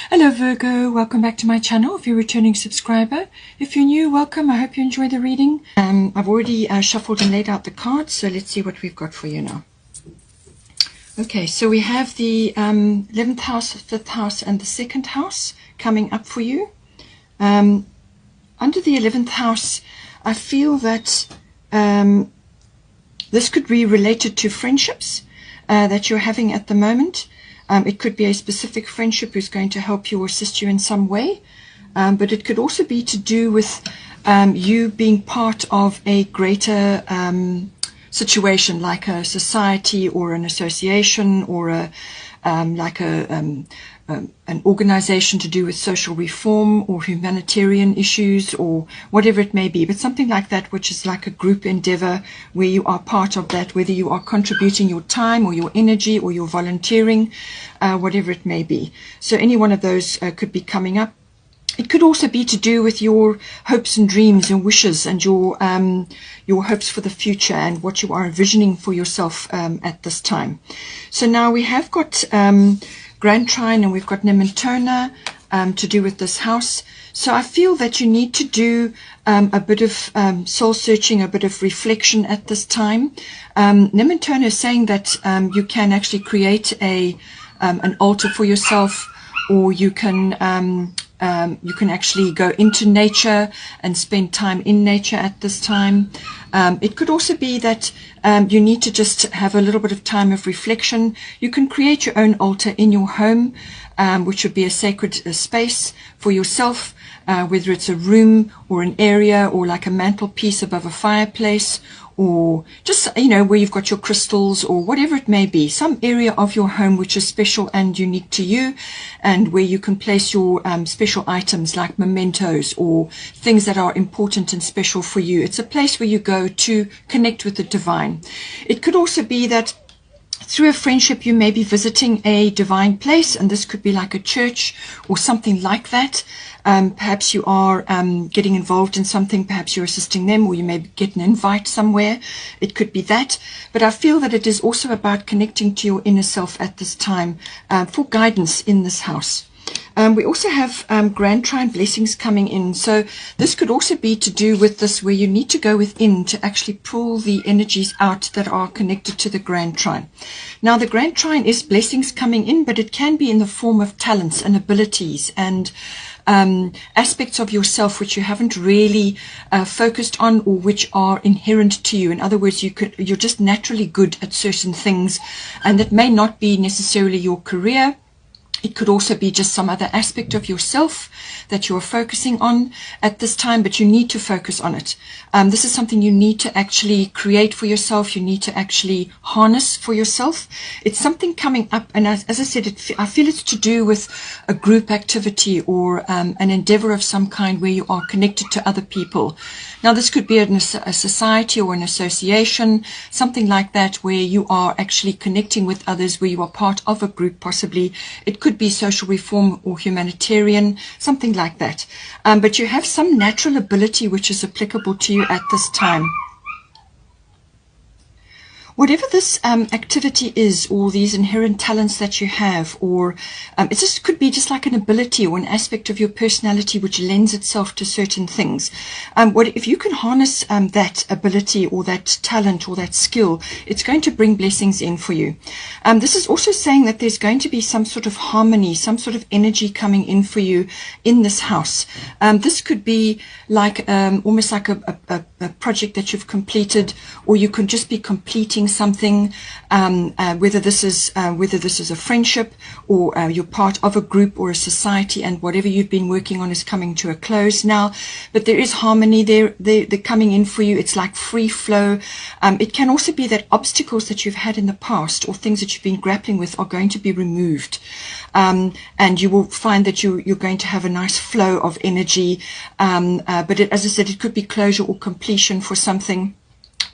Hello Virgo, welcome back to my channel if you're a returning subscriber. If you're new, welcome. I hope you enjoy the reading. I've already shuffled and laid out the cards, so let's see what we've got for you now. Okay, so we have the 11th house, 5th house and the 2nd house coming up for you. Under the 11th house, I feel that this could be related to friendships that you're having at the moment. It could be a specific friendship who's going to help you or assist you in some way, but it could also be to do with you being part of a greater situation, like a society or an association or an organization to do with social reform or humanitarian issues or whatever it may be, but something like that, which is like a group endeavor where you are part of that, whether you are contributing your time or your energy or your volunteering, whatever it may be. So any one of those could be coming up. It could also be to do with your hopes and dreams and wishes and your hopes for the future and what you are envisioning for yourself at this time. So now we have got Grand Trine and we've got Nementona to do with this house. So I feel that you need to do a bit of soul searching, a bit of reflection at this time. Nementona is saying that you can actually create an altar for yourself, or you can actually go into nature and spend time in nature at this time. It could also be that you need to just have a little bit of time of reflection. You can create your own altar in your home, which would be a sacred space for yourself, whether it's a room or an area or like a mantelpiece above a fireplace, or just, where you've got your crystals or whatever it may be, some area of your home which is special and unique to you, and where you can place your special items like mementos or things that are important and special for you. It's a place where you go to connect with the divine. It could also be that through a friendship you may be visiting a divine place, and this could be like a church or something like that. Perhaps you are getting involved in something, perhaps you're assisting them, or you may get an invite somewhere. It could be that. But I feel that it is also about connecting to your inner self at this time for guidance in this house. We also have Grand Trine blessings coming in. So this could also be to do with this, where you need to go within to actually pull the energies out that are connected to the Grand Trine. Now, the Grand Trine is blessings coming in, but it can be in the form of talents and abilities and aspects of yourself which you haven't really focused on, or which are inherent to you. In other words, you're just naturally good at certain things, and that may not be necessarily your career. It could also be just some other aspect of yourself that you're focusing on at this time, but you need to focus on it. This is something you need to actually create for yourself. You need to actually harness for yourself. It's something coming up, and as I said, I feel it's to do with a group activity or an endeavor of some kind where you are connected to other people. Now, this could be a society or an association, something like that, where you are actually connecting with others, where you are part of a group possibly. It could be social reform or humanitarian, something like that. But you have some natural ability which is applicable to you at this time. Whatever this activity is, or these inherent talents that you have, or it just could be just like an ability or an aspect of your personality which lends itself to certain things. If you can harness that ability or that talent or that skill, it's going to bring blessings in for you. This is also saying that there's going to be some sort of harmony, some sort of energy coming in for you in this house. This could be like almost like a project that you've completed, or you could just be completing something, whether this is a friendship, or you're part of a group or a society, and whatever you've been working on is coming to a close now. But there is harmony there. They're coming in for you. It's like free flow. It can also be that obstacles that you've had in the past or things that you've been grappling with are going to be removed. And you will find that you're going to have a nice flow of energy. But as I said, it could be closure or completion for something.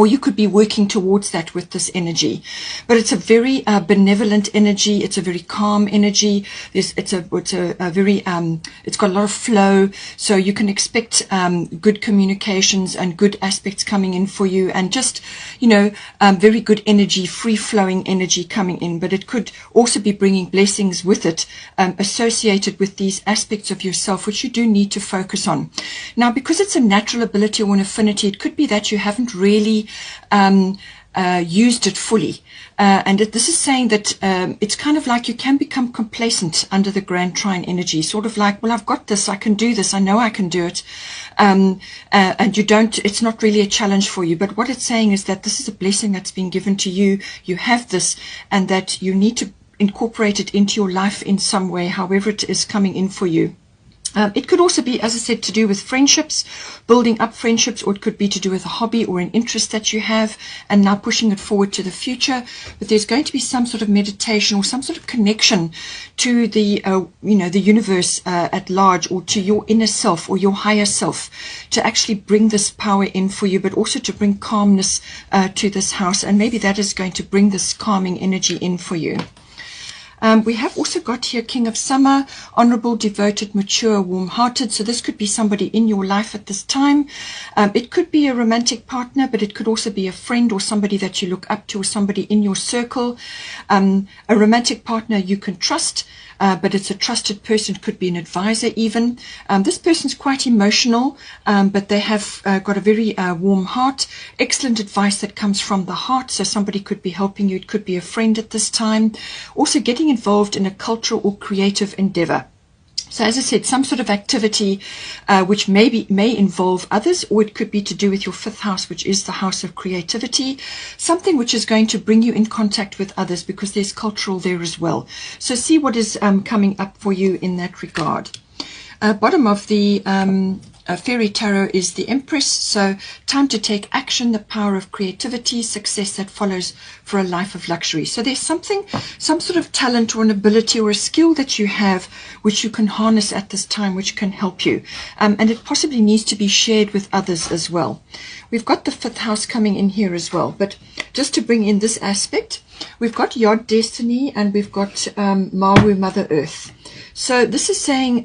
or you could be working towards that with this energy. But it's a very benevolent energy. It's a very calm energy. It's a very it's got a lot of flow, so you can expect good communications and good aspects coming in for you, and just, you know, very good energy, free flowing energy coming in. But it could also be bringing blessings with it, associated with these aspects of yourself, which you do need to focus on. Now, because it's a natural ability or an affinity, it could be that you haven't really used it fully, and this is saying that it's kind of like you can become complacent under the Grand Trine energy, sort of like, well, I've got this, I can do this, I know I can do it, and you don't, it's not really a challenge for you. But what it's saying is that this is a blessing that's been given to you, you have this, and that you need to incorporate it into your life in some way, however it is coming in for you. It could also be, as I said, to do with friendships, building up friendships, or it could be to do with a hobby or an interest that you have and now pushing it forward to the future. But there's going to be some sort of meditation or some sort of connection to the, you know, the universe at large, or to your inner self or your higher self, to actually bring this power in for you, but also to bring calmness to this house. And maybe that is going to bring this calming energy in for you. We have also got here King of Summer, honorable, devoted, mature, warm-hearted. So this could be somebody in your life at this time. It could be a romantic partner, but it could also be a friend or somebody that you look up to, or somebody in your circle. A romantic partner you can trust, but it's a trusted person. It could be an advisor even. This person's quite emotional, but they have got a very warm heart. Excellent advice that comes from the heart, so somebody could be helping you. It could be a friend at this time. Also getting involved in a cultural or creative endeavor. So as I said, some sort of activity which may involve others, or it could be to do with your fifth house, which is the house of creativity, something which is going to bring you in contact with others, because there's cultural there as well. So see what is coming up for you in that regard. Bottom of the Fairy Tarot is the Empress, so time to take action, the power of creativity, success that follows for a life of luxury. So there's some sort of talent or an ability or a skill that you have which you can harness at this time, which can help you, and it possibly needs to be shared with others as well. We've got the fifth house coming in here as well, but just to bring in this aspect, we've got Yod Destiny and we've got Mawu, Mother Earth. So this is saying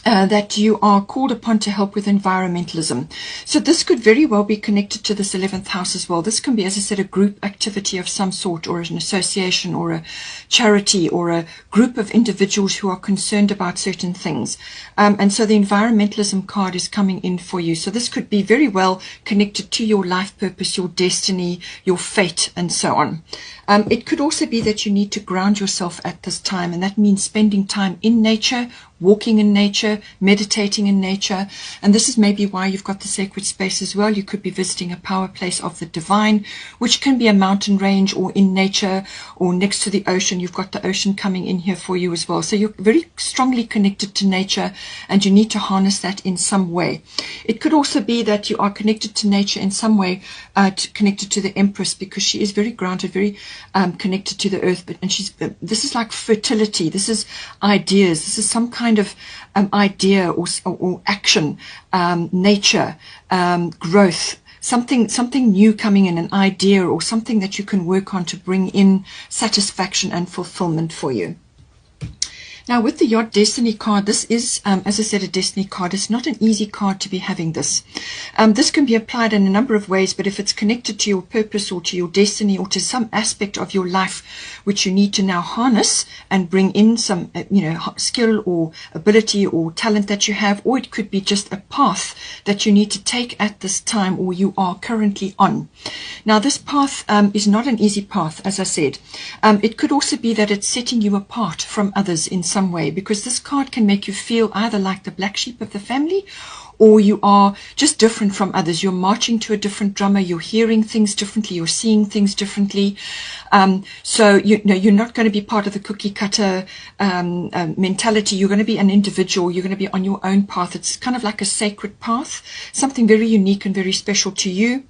that you are called upon to help with environmentalism. So this could very well be connected to this 11th house as well. This can be, as I said, a group activity of some sort, or an association, or a charity, or a group of individuals who are concerned about certain things. And so the environmentalism card is coming in for you. So this could be very well connected to your life purpose, your destiny, your fate, and so on. It could also be that you need to ground yourself at this time, and that means spending time in nature, walking in nature, meditating in nature. And this is maybe why you've got the sacred space as well. You could be visiting a power place of the divine, which can be a mountain range, or in nature, or next to the ocean. You've got the ocean coming in here for you as well. So you're very strongly connected to nature, and you need to harness that in some way. It could also be that you are connected to nature in some way, connected to the Empress, because she is very grounded, very connected to the earth. And she's this is like fertility. This is ideas. This is some kind of idea or action, nature, growth, something new coming in, an idea or something that you can work on to bring in satisfaction and fulfillment for you. Now, with the Yod Destiny card, this is, as I said, a destiny card. It's not an easy card to be having this. This can be applied in a number of ways, but if it's connected to your purpose or to your destiny or to some aspect of your life which you need to now harness and bring in some, skill or ability or talent that you have, or it could be just a path that you need to take at this time, or you are currently on. Now, this path is not an easy path, as I said. It could also be that it's setting you apart from others in some way, because this card can make you feel either like the black sheep of the family, or you are just different from others. You're marching to a different drummer, you're hearing things differently, you're seeing things differently. So you're not going to be part of the cookie cutter mentality. You're going to be an individual. You're going to be on your own path. It's kind of like a sacred path, something very unique and very special to you.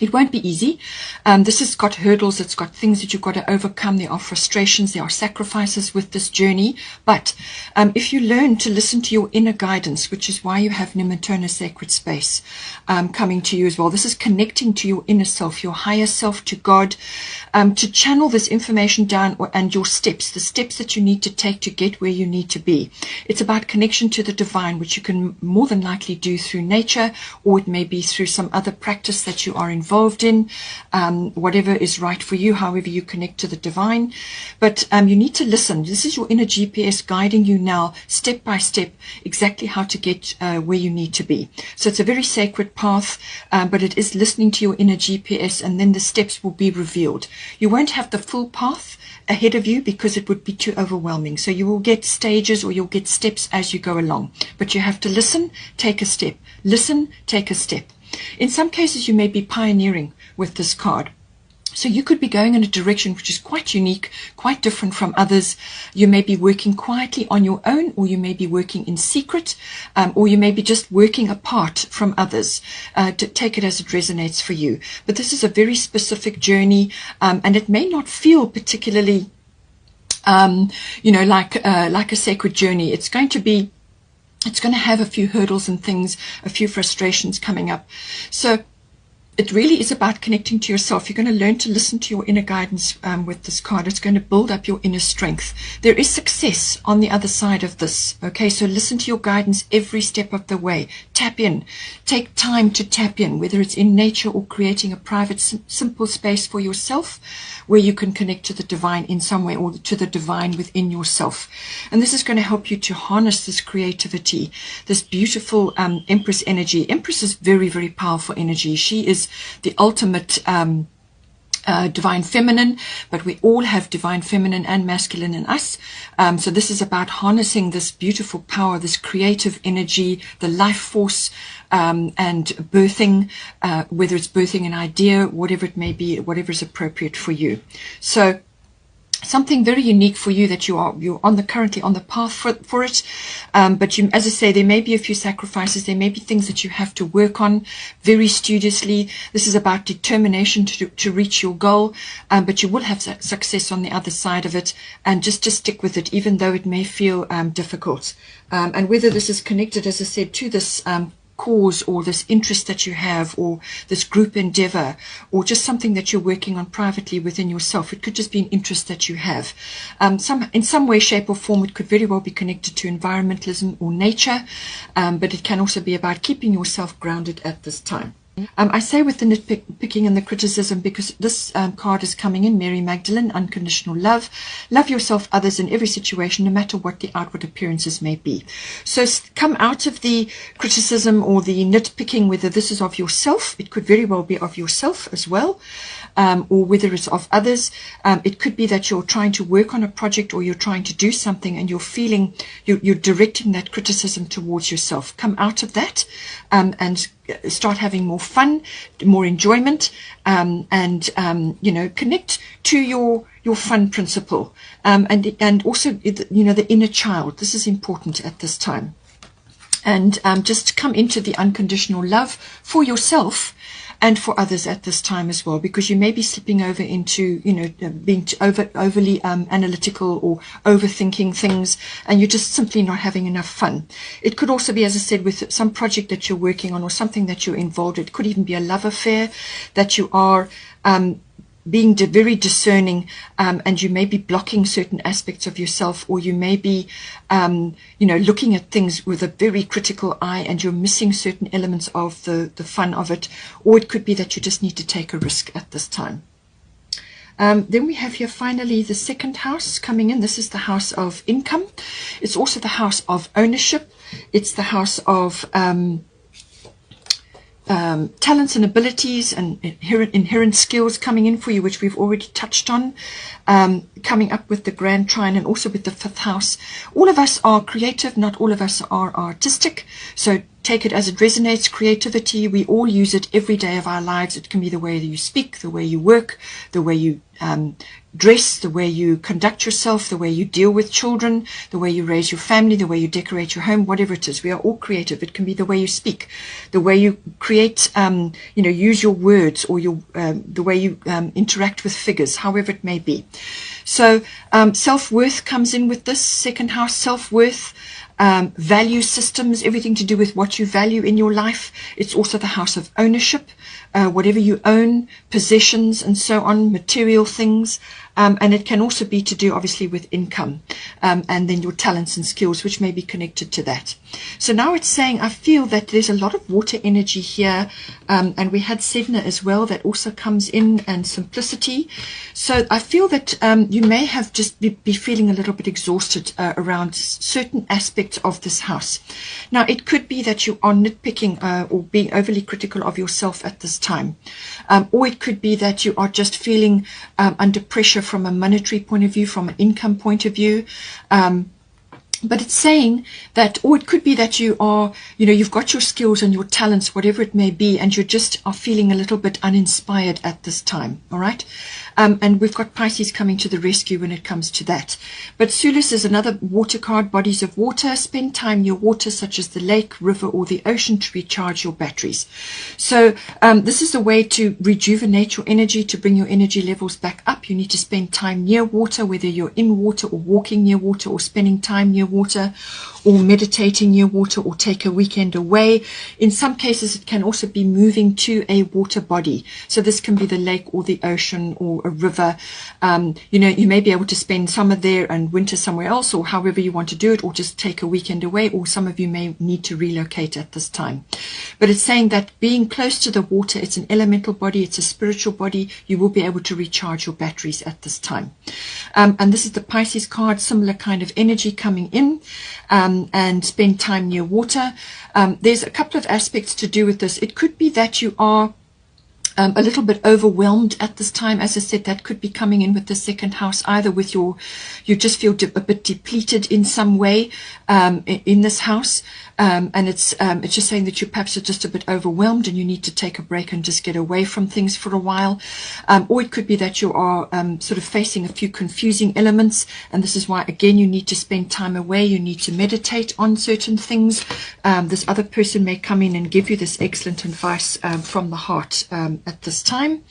It won't be easy. This has got hurdles. It's got things that you've got to overcome. There are frustrations. There are sacrifices with this journey. But if you learn to listen to your inner guidance, which is why you have Nimatona Sacred Space coming to you as well. This is connecting to your inner self, your higher self, to God, to channel this information down, and your steps, the steps that you need to take to get where you need to be. It's about connection to the divine, which you can more than likely do through nature, or it may be through some other practice that you are involved in, whatever is right for you, however you connect to the divine. But you need to listen. This is your inner GPS guiding you now, step by step, exactly how to get where you need to be. So it's a very sacred path, but it is listening to your inner GPS, and then the steps will be revealed. You won't have the full path ahead of you because it would be too overwhelming. So you will get stages, or you'll get steps as you go along. But you have to listen, take a step. Listen, take a step. In some cases, you may be pioneering with this card. So you could be going in a direction which is quite unique, quite different from others. You may be working quietly on your own, or you may be working in secret, or you may be just working apart from others. To take it as it resonates for you. But this is a very specific journey, and it may not feel particularly, like a sacred journey. It's going to have a few hurdles and things, a few frustrations coming up. So it really is about connecting to yourself. You're going to learn to listen to your inner guidance with this card. It's going to build up your inner strength. There is success on the other side of this. Okay, so listen to your guidance every step of the way. Tap in. Take time to tap in, whether it's in nature or creating a private, simple space for yourself where you can connect to the divine in some way, or to the divine within yourself. And this is going to help you to harness this creativity, this beautiful Empress energy. Empress is very, very powerful energy. She is the ultimate divine feminine, but we all have divine feminine and masculine in us. So this is about harnessing this beautiful power, this creative energy, the life force, and birthing, whether it's birthing an idea, whatever it may be, whatever is appropriate for you. So something very unique for you, that you're currently on the path for it. But as I say, there may be a few sacrifices. There may be things that you have to work on very studiously. This is about determination to reach your goal. But you will have success on the other side of it, and just stick with it, even though it may feel difficult. And whether this is connected, as I said, to this cause, or this interest that you have, or this group endeavor, or just something that you're working on privately within yourself. It could just be an interest that you have. In some way, shape or form, it could very well be connected to environmentalism or nature, but it can also be about keeping yourself grounded at this time. I say with the nitpicking and the criticism, because this card is coming in, Mary Magdalene, unconditional love. Love yourself, others, in every situation, no matter what the outward appearances may be. So come out of the criticism or the nitpicking, whether this is of yourself. It could very well be of yourself as well, or whether it's of others. It could be that you're trying to work on a project, or you're trying to do something, and you're feeling you're directing that criticism towards yourself. Come out of that and start having more fun, more enjoyment, and connect to your fun principle, and also the inner child. This is important at this time, and just come into the unconditional love for yourself and for others at this time as well, because you may be slipping over into, being overly analytical or overthinking things, and you're just simply not having enough fun. It could also be, as I said, with some project that you're working on, or something that you're involved in. It could even be a love affair that you are being very discerning, and you may be blocking certain aspects of yourself, or you may be looking at things with a very critical eye, and you're missing certain elements of the fun of it. Or it could be that you just need to take a risk at this time. Then we have here finally the second house coming in. This is the house of income. It's also the house of ownership. It's the house of talents and abilities and inherent skills coming in for you, which we've already touched on, coming up with the Grand Trine, and also with the fifth house. All of us are creative, not all of us are artistic, so take it as it resonates. Creativity, we all use it every day of our lives. It can be the way that you speak, the way you work, the way you dress, the way you conduct yourself, the way you deal with children, the way you raise your family, the way you decorate your home, whatever it is. We are all creative. It can be the way you speak, the way you create, use your words, or the way you interact with figures, however it may be. So self-worth comes in with this second house. Self-worth, value systems, everything to do with what you value in your life. It's also the house of ownership, whatever you own, possessions and so on, material things. And it can also be to do, obviously, with income, and then your talents and skills, which may be connected to that. So now it's saying, I feel that there's a lot of water energy here, and we had Sedna as well, that also comes in, and simplicity. So I feel that you may have just be feeling a little bit exhausted around certain aspects of this house. Now, it could be that you are nitpicking or being overly critical of yourself at this time, or it could be that you are just feeling under pressure from a monetary point of view, from an income point of view. But it's saying that, or it could be that you are, you've got your skills and your talents, whatever it may be, and you just are feeling a little bit uninspired at this time. All right. And we've got Pisces coming to the rescue when it comes to that. But Sulis is another water card, bodies of water. Spend time near water, such as the lake, river, or the ocean, to recharge your batteries. So this is a way to rejuvenate your energy, to bring your energy levels back up. You need to spend time near water, whether you're in water or walking near water, or spending time near water, or meditating near water, or take a weekend away. In some cases, it can also be moving to a water body. So this can be the lake or the ocean or a river. You may be able to spend summer there and winter somewhere else, or however you want to do it, or just take a weekend away, or some of you may need to relocate at this time. But it's saying that being close to the water, it's an elemental body, it's a spiritual body, you will be able to recharge your batteries at this time. And this is the Pisces card, similar kind of energy coming in, and spend time near water. There's a couple of aspects to do with this. It could be that you are a little bit overwhelmed at this time. As I said, that could be coming in with the second house, either with you just feel a bit depleted in some way in this house. And it's just saying that you perhaps are just a bit overwhelmed and you need to take a break and just get away from things for a while. Or it could be that you are sort of facing a few confusing elements, and this is why, again, you need to spend time away. You need to meditate on certain things. This other person may come in and give you this excellent advice from the heart at this time.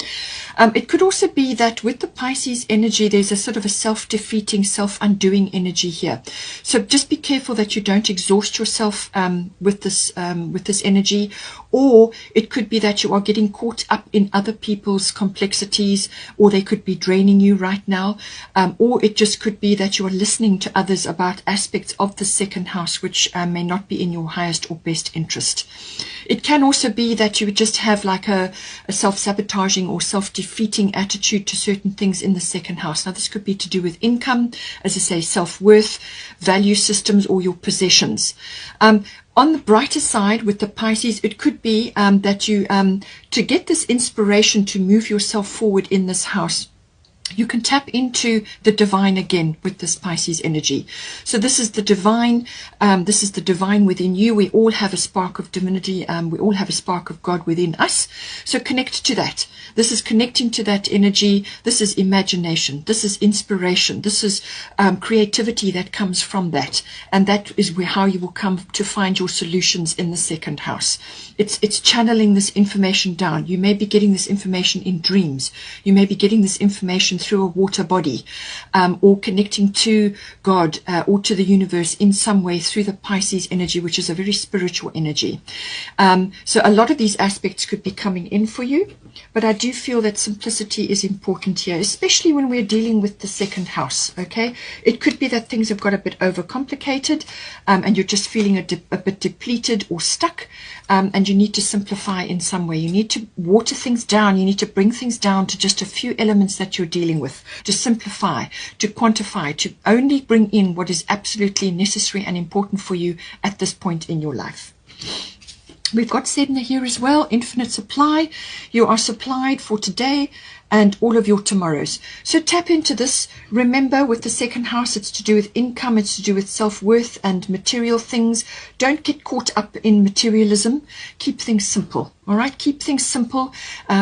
It could also be that with the Pisces energy, there's a sort of a self-defeating, self-undoing energy here. So just be careful that you don't exhaust yourself with this energy. Or it could be that you are getting caught up in other people's complexities, or they could be draining you right now. Or it just could be that you are listening to others about aspects of the second house which may not be in your highest or best interest. It can also be that you just have like a self-sabotaging or self-defeating attitude to certain things in the second house. Now, this could be to do with income, as I say, self-worth, value systems, or your possessions. On the brighter side with the Pisces, it could be that you, to get this inspiration to move yourself forward in this house, you can tap into the divine again with this Pisces energy. So this is the divine. This is the divine within you. We all have a spark of divinity. We all have a spark of God within us. So connect to that. This is connecting to that energy. This is imagination. This is inspiration. This is creativity that comes from that. And that is how you will come to find your solutions in the second house. It's channeling this information down. You may be getting this information in dreams. You may be getting this information through a water body, or connecting to God or to the universe in some way through the Pisces energy, which is a very spiritual energy. So a lot of these aspects could be coming in for you, but I do feel that simplicity is important here, especially when we're dealing with the second house. Okay, it could be that things have got a bit overcomplicated, and you're just feeling a bit depleted or stuck, and you need to simplify in some way. You need to water things down. You need to bring things down to just a few elements that you're dealing with, to simplify, to quantify, to only bring in what is absolutely necessary and important for you at this point in your life. We've got Sedna here as well, infinite supply. You are supplied for today and all of your tomorrows. So tap into this. Remember, with the second house, it's to do with income, it's to do with self-worth and material things. Don't get caught up in materialism. Keep things simple. All right, keep things simple,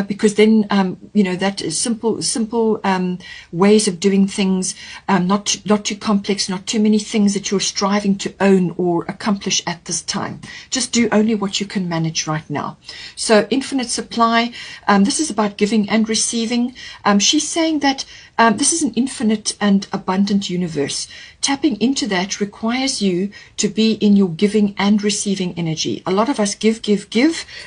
because then, that is simple ways of doing things, not too complex, not too many things that you're striving to own or accomplish at this time. Just do only what you can manage right now. So infinite supply, this is about giving and receiving. She's saying that this is an infinite and abundant universe. Tapping into that requires you to be in your giving and receiving energy. A lot of us give.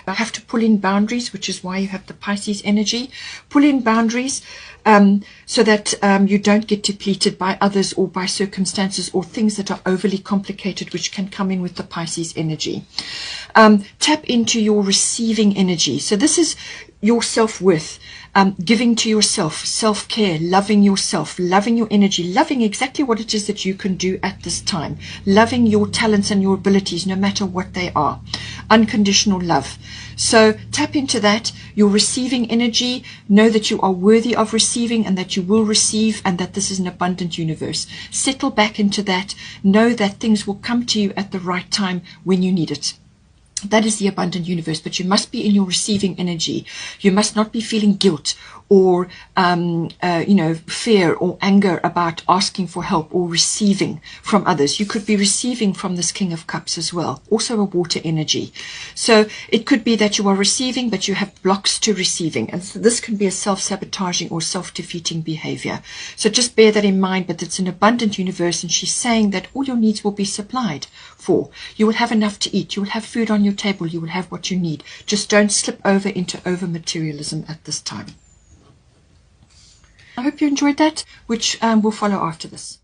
I have to pull in boundaries, which is why you have the Pisces energy. Pull in boundaries so that you don't get depleted by others or by circumstances or things that are overly complicated, which can come in with the Pisces energy. Tap into your receiving energy. So this is your self-worth, giving to yourself, self-care, loving yourself, loving your energy, loving exactly what it is that you can do at this time, loving your talents and your abilities, no matter what they are, unconditional love. So tap into that, your receiving energy, know that you are worthy of receiving and that you will receive, and that this is an abundant universe. Settle back into that, know that things will come to you at the right time when you need it. That is the abundant universe, but you must be in your receiving energy. You must not be feeling guilt or, fear or anger about asking for help or receiving from others. You could be receiving from this King of Cups as well, also a water energy. So it could be that you are receiving, but you have blocks to receiving. And so this can be a self-sabotaging or self-defeating behavior. So just bear that in mind, but it's an abundant universe, and she's saying that all your needs will be supplied for. You will have enough to eat. You will have food on your table. You will have what you need. Just don't slip over into over-materialism at this time. I hope you enjoyed that, which will follow after this.